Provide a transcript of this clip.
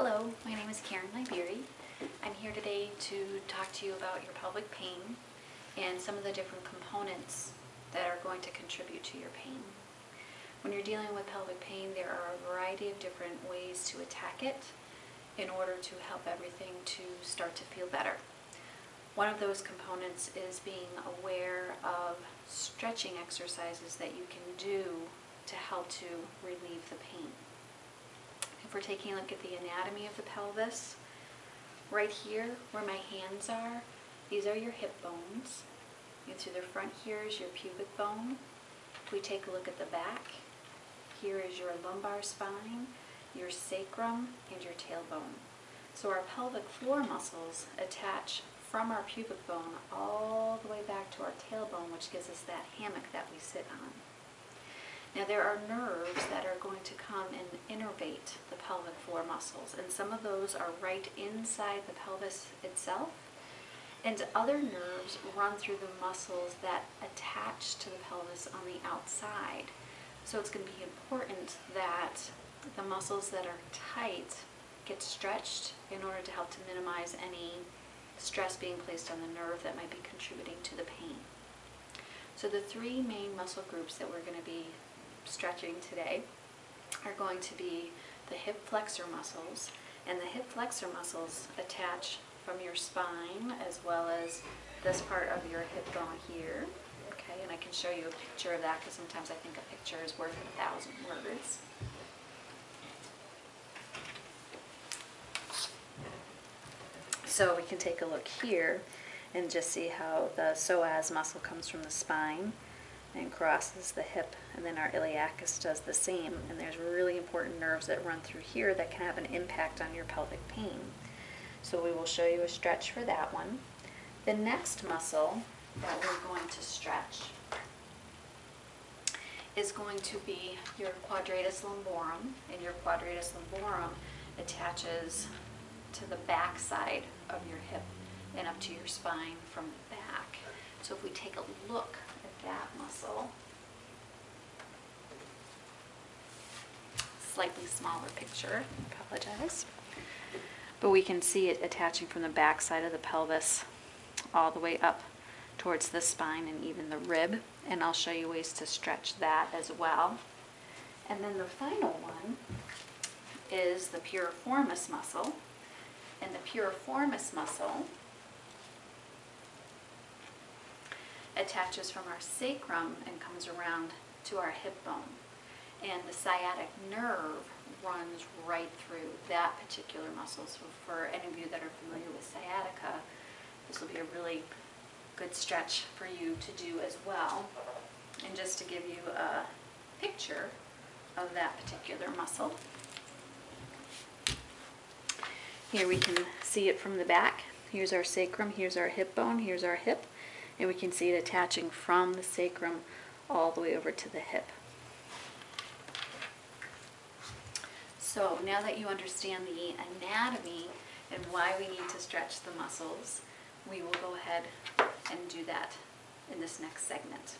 Hello, my name is Karen Liberi. I'm here today to talk to you about your pelvic pain and some of the different components that are going to contribute to your pain. When you're dealing with pelvic pain, there are a variety of different ways to attack it in order to help everything to start to feel better. One of those components is being aware of stretching exercises that you can do to help to relieve the pain. If we're taking a look at the anatomy of the pelvis, right here where my hands are, these are your hip bones. And through the front here is your pubic bone. If we take a look at the back, here is your lumbar spine, your sacrum, and your tailbone. So our pelvic floor muscles attach from our pubic bone all the way back to our tailbone, which gives us that hammock that we sit on. Now there are nerves that are going to come and innervate the pelvic floor muscles, and some of those are right inside the pelvis itself, and other nerves run through the muscles that attach to the pelvis on the outside. So it's going to be important that the muscles that are tight get stretched in order to help to minimize any stress being placed on the nerve that might be contributing to the pain. So the three main muscle groups that we're going to be stretching today are going to be the hip flexor muscles, and the hip flexor muscles attach from your spine as well as this part of your hip bone here. Okay, and I can show you a picture of that because sometimes I think a picture is worth 1,000 words. So we can take a look here and just see how the psoas muscle comes from the spine and crosses the hip, and then our iliacus does the same, and there's really important nerves that run through here that can have an impact on your pelvic pain. So we will show you a stretch for that one. The next muscle that we're going to stretch is going to be your quadratus lumborum, and your quadratus lumborum attaches to the back side of your hip and up to your spine from the back. So if we take a look at that muscle, slightly smaller picture, apologize, but we can see it attaching from the back side of the pelvis all the way up towards the spine and even the rib, and I'll show you ways to stretch that as well. And then the final one is the piriformis muscle, and the piriformis muscle attaches from our sacrum and comes around to our hip bone. And the sciatic nerve runs right through that particular muscle. So for any of you that are familiar with sciatica, this will be a really good stretch for you to do as well. And just to give you a picture of that particular muscle, here we can see it from the back. Here's our sacrum, here's our hip bone, here's our hip, and we can see it attaching from the sacrum all the way over to the hip. So now that you understand the anatomy and why we need to stretch the muscles, we will go ahead and do that in this next segment.